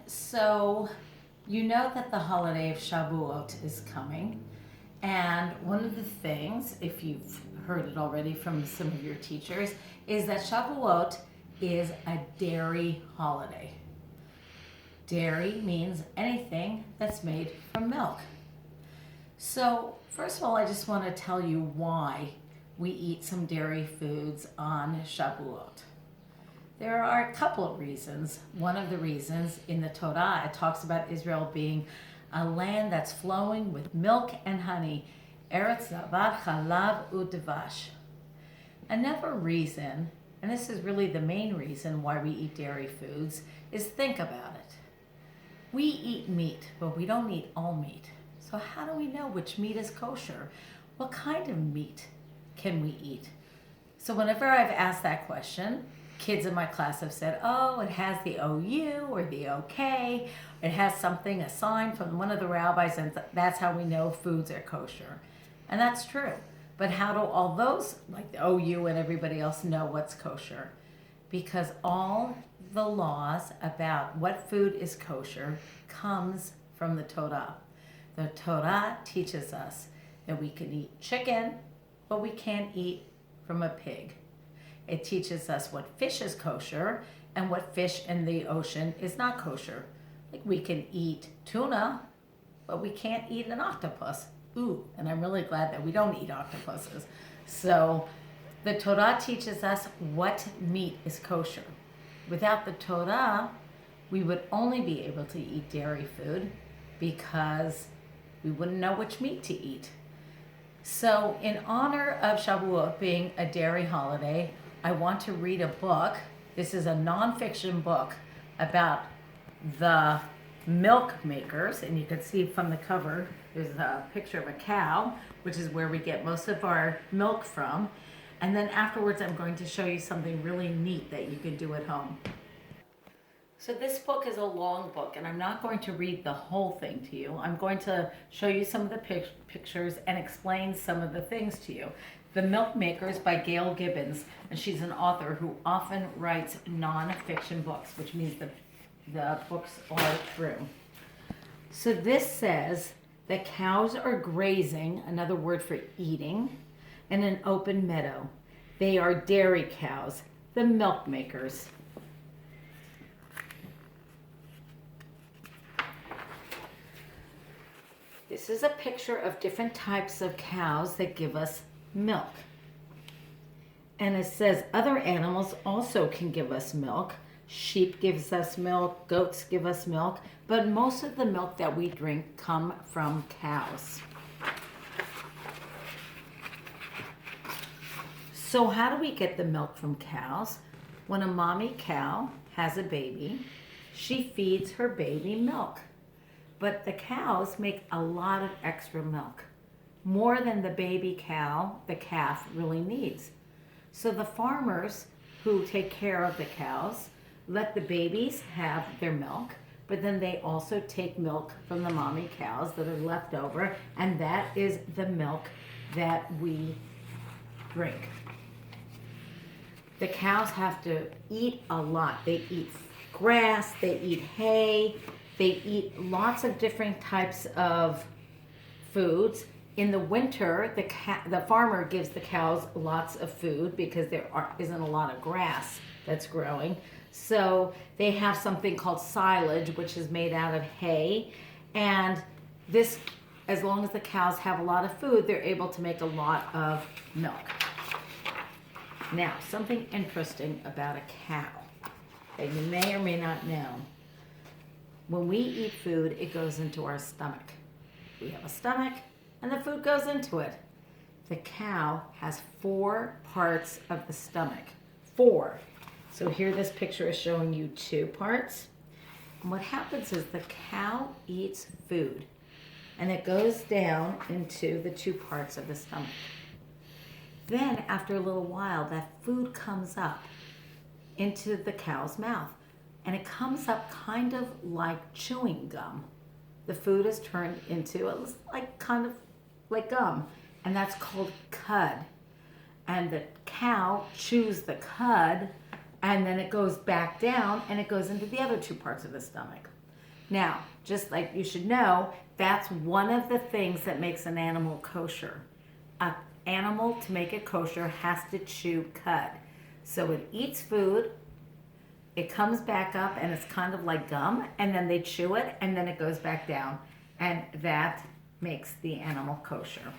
So, you know that the holiday of Shavuot is coming. And one of the things, if you've heard it already from some of your teachers, is that Shavuot is a dairy holiday. Dairy means anything that's made from milk. So, first of all, I just want to tell you why we eat some dairy foods on Shavuot. There are a couple of reasons. One of the reasons in the Torah, it talks about Israel being a land that's flowing with milk and honey. Eretz zavat chalav udvash. Another reason, and this is really the main reason why we eat dairy foods, is think about it. We eat meat, but we don't eat all meat. So how do we know which meat is kosher? What kind of meat can we eat? So whenever I've asked that question, kids in my class have said, oh, it has the OU or the OK. It has something, a sign from one of the rabbis, and that's how we know foods are kosher. And that's true. But how do all those, like the OU and everybody else, know what's kosher? Because all the laws about what food is kosher comes from the Torah. The Torah teaches us that we can eat chicken, but we can't eat from a pig. It teaches us what fish is kosher and what fish in the ocean is not kosher. Like we can eat tuna, but we can't eat an octopus. Ooh, and I'm really glad that we don't eat octopuses. So the Torah teaches us what meat is kosher. Without the Torah, we would only be able to eat dairy food because we wouldn't know which meat to eat. So in honor of Shavuot being a dairy holiday, I want to read a book. This is a nonfiction book about the milk makers, and you can see from the cover, there's a picture of a cow, which is where we get most of our milk from. And then afterwards, I'm going to show you something really neat that you can do at home. So this book is a long book, and I'm not going to read the whole thing to you. I'm going to show you some of the pictures and explain some of the things to you. The Milk Makers by Gayle Gibbons, and she's an author who often writes non-fiction books, which means the books are true. So this says that cows are grazing, another word for eating, in an open meadow. They are dairy cows, the milk makers. This is a picture of different types of cows that give us milk. And it says other animals also can give us milk. Sheep gives us milk, goats give us milk, but most of the milk that we drink come from cows. So how do we get the milk from cows? When a mommy cow has a baby, she feeds her baby milk. But the cows make a lot of extra milk, more than the baby cow, the calf, really needs. So the farmers who take care of the cows let the babies have their milk, but then they also take milk from the mommy cows that are left over, and that is the milk that we drink. The cows have to eat a lot. They eat grass, they eat hay, they eat lots of different types of foods. In the winter, the farmer gives the cows lots of food because there isn't a lot of grass that's growing. So they have something called silage, which is made out of hay. And this, as long as the cows have a lot of food, they're able to make a lot of milk. Now, something interesting about a cow that you may or may not know. When we eat food, it goes into our stomach. We have a stomach, and the food goes into it. The cow has 4 parts of the stomach. 4. So here this picture is showing you 2 parts. And what happens is the cow eats food, and it goes down into the 2 parts of the stomach. Then, after a little while, that food comes up into the cow's mouth, and it comes up kind of like chewing gum. The food is turned into kind of like gum, and that's called cud. And the cow chews the cud, and then it goes back down, and it goes into the other 2 parts of the stomach. Now, just like you should know, that's one of the things that makes an animal kosher. An animal, to make it kosher, has to chew cud. So it eats food, it comes back up, and it's kind of like gum, and then they chew it, and then it goes back down. And that makes the animal kosher.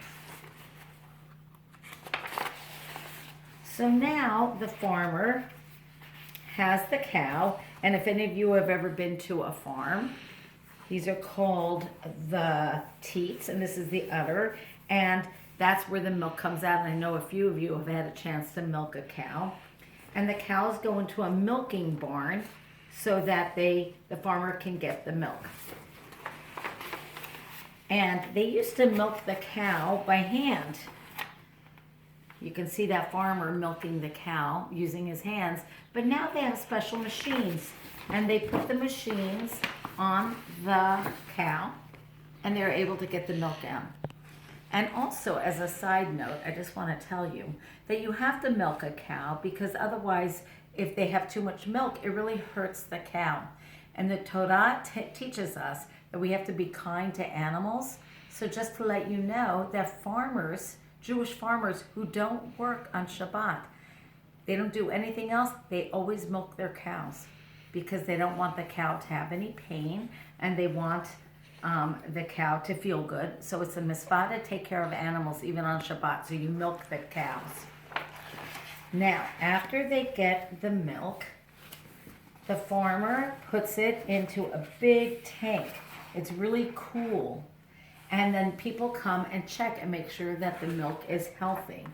So now the farmer has the cow, and if any of you have ever been to a farm, these are called the teats, and this is the udder, and that's where the milk comes out. And I know a few of you have had a chance to milk a cow. And the cows go into a milking barn so that the farmer can get the milk. And they used to milk the cow by hand. You can see that farmer milking the cow using his hands, but now they have special machines, and they put the machines on the cow, and they're able to get the milk out. And also, as a side note, I just want to tell you that you have to milk a cow, because otherwise, if they have too much milk, it really hurts the cow. And the Torah teaches us that we have to be kind to animals. So just to let you know that farmers, Jewish farmers who don't work on Shabbat, they don't do anything else, they always milk their cows, because they don't want the cow to have any pain, and they want the cow to feel good. So it's a mitzvah to take care of animals even on Shabbat. So you milk the cows. Now, after they get the milk, the farmer puts it into a big tank. It's really cool. And then people come and check and make sure that the milk is healthy.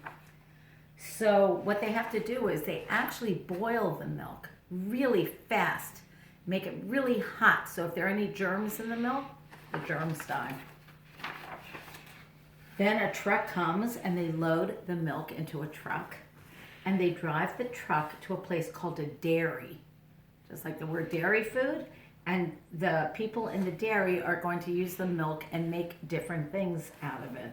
So what they have to do is they actually boil the milk really fast, make it really hot. So if there are any germs in the milk, the germs die. Then a truck comes and they load the milk into a truck, and they drive the truck to a place called a dairy, just like the word dairy food. And the people in the dairy are going to use the milk and make different things out of it.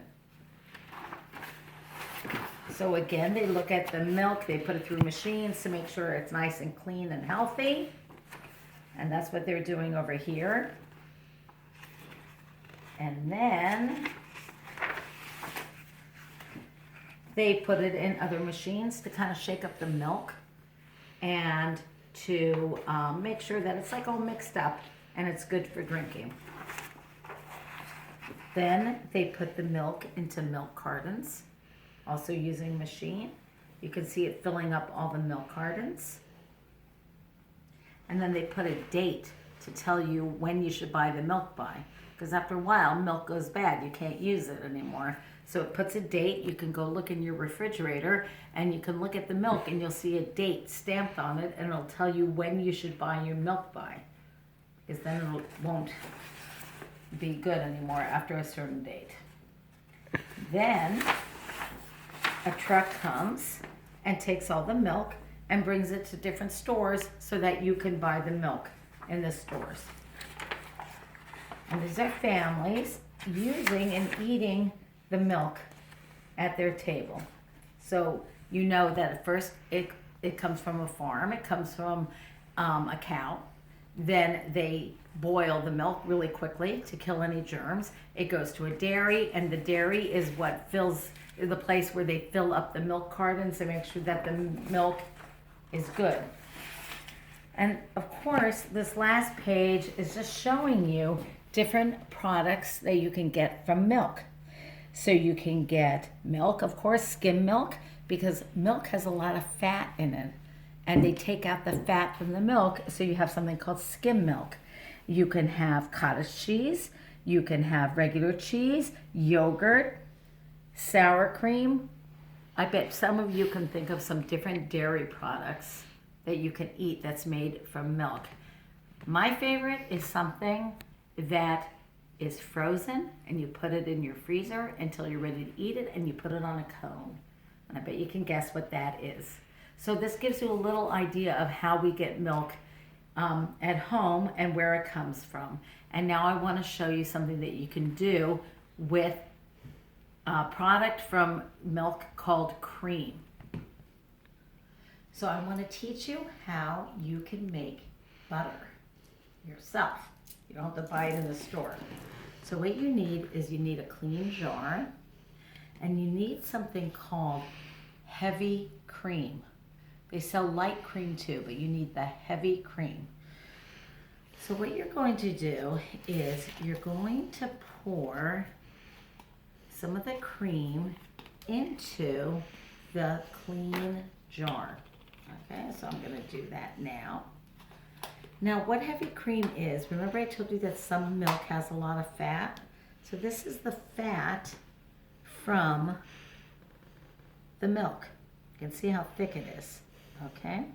So again, they look at the milk, they put it through machines to make sure it's nice and clean and healthy. And that's what they're doing over here. And then they put it in other machines to kind of shake up the milk and to make sure that it's like all mixed up and it's good for drinking. Then they put the milk into milk cartons, also using a machine. You can see it filling up all the milk cartons. And then they put a date to tell you when you should buy the milk by. Because after a while, milk goes bad. You can't use it anymore. So it puts a date. You can go look in your refrigerator and you can look at the milk and you'll see a date stamped on it, and it'll tell you when you should buy your milk by. Because then it won't be good anymore after a certain date. Then a truck comes and takes all the milk and brings it to different stores so that you can buy the milk in the stores. And these are families using and eating the milk at their table. So you know that at first it comes from a farm, it comes from a cow. Then they boil the milk really quickly to kill any germs. It goes to a dairy, and the dairy is what fills the place where they fill up the milk cartons to make sure that the milk is good. And of course, this last page is just showing you different products that you can get from milk. So you can get milk, of course, skim milk, because milk has a lot of fat in it. And they take out the fat from the milk, so you have something called skim milk. You can have cottage cheese, you can have regular cheese, yogurt, sour cream. I bet some of you can think of some different dairy products that you can eat that's made from milk. My favorite is something that is frozen, and you put it in your freezer until you're ready to eat it, and you put it on a cone. And I bet you can guess what that is. So this gives you a little idea of how we get milk at home and where it comes from. And now I want to show you something that you can do with a product from milk called cream. So I want to teach you how you can make butter yourself. You don't have to buy it in the store. So what you need is you need a clean jar, and you need something called heavy cream. They sell light cream too, but you need the heavy cream. So what you're going to do is you're going to pour some of the cream into the clean jar. Okay, so I'm going to do that now. Now what heavy cream is, remember I told you that some milk has a lot of fat? So this is the fat from the milk. You can see how thick it is, okay?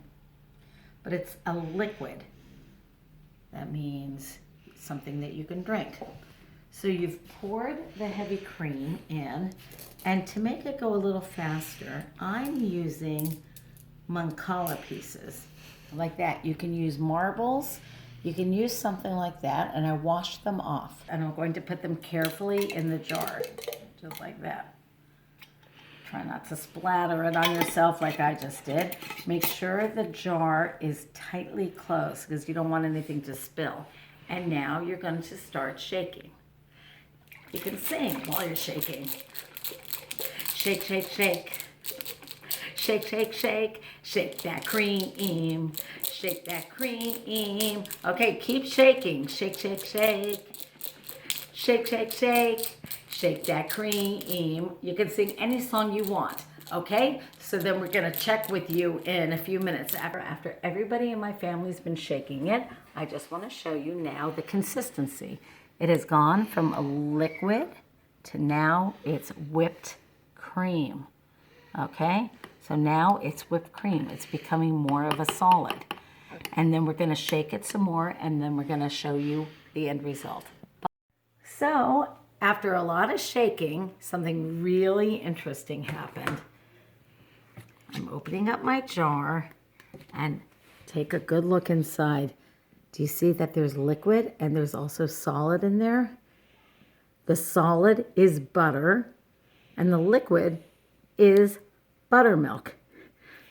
But it's a liquid. That means something that you can drink. So you've poured the heavy cream in, and to make it go a little faster, I'm using mancala pieces like that. You can use marbles, you can use something like that, and I wash them off. And I'm going to put them carefully in the jar, just like that. Try not to splatter it on yourself like I just did. Make sure the jar is tightly closed because you don't want anything to spill. And now you're going to start shaking. You can sing while you're shaking. Shake, shake, shake. Shake, shake, shake. Shake that cream. Shake that cream. Okay, keep shaking. Shake, shake, shake. Shake, shake, shake. Shake that cream. You can sing any song you want, okay? So then we're gonna check with you in a few minutes. After everybody in my family's been shaking it, I just wanna show you now the consistency. It has gone from a liquid to now it's whipped cream, okay? So now it's whipped cream. It's becoming more of a solid. And then we're gonna shake it some more, and then we're gonna show you the end result. So, after a lot of shaking, something really interesting happened. I'm opening up my jar and take a good look inside. Do you see that there's liquid and there's also solid in there? The solid is butter and the liquid is buttermilk.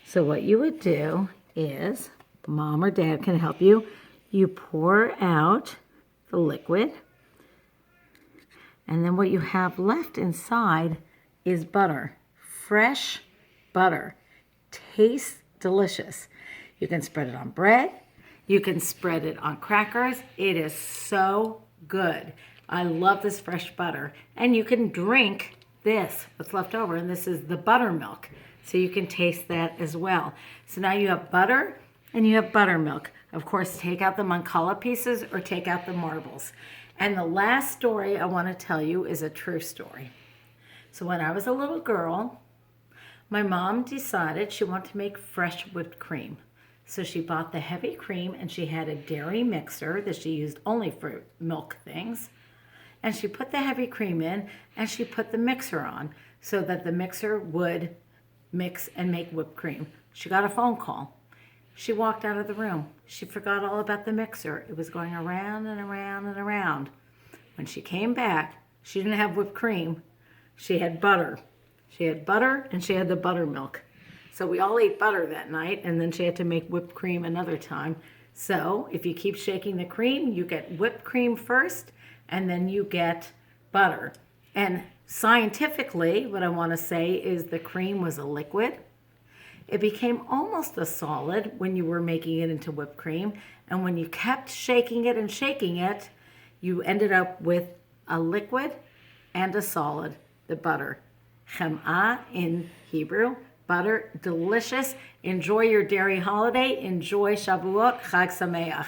So what you would do is, mom or dad can help you, you pour out the liquid. And then what you have left inside is butter, fresh butter. Tastes delicious. You can spread it on bread. You can spread it on crackers. It is so good. I love this fresh butter. And you can drink this, what's left over, and this is the buttermilk. So you can taste that as well. So now you have butter and you have buttermilk. Of course, take out the mancala pieces or take out the marbles. And the last story I want to tell you is a true story. So when I was a little girl, my mom decided she wanted to make fresh whipped cream. So she bought the heavy cream and she had a dairy mixer that she used only for milk things. And she put the heavy cream in and she put the mixer on so that the mixer would mix and make whipped cream. She got a phone call. She walked out of the room. She forgot all about the mixer. It was going around and around and around. When she came back, she didn't have whipped cream. She had butter. She had butter and she had the buttermilk. So we all ate butter that night, and then she had to make whipped cream another time. So if you keep shaking the cream, you get whipped cream first, and then you get butter. And scientifically, what I want to say is the cream was a liquid. It became almost a solid when you were making it into whipped cream. And when you kept shaking it, you ended up with a liquid and a solid, the butter. Chem'ah in Hebrew, butter, delicious. Enjoy your dairy holiday. Enjoy Shavuot. Chag Sameach.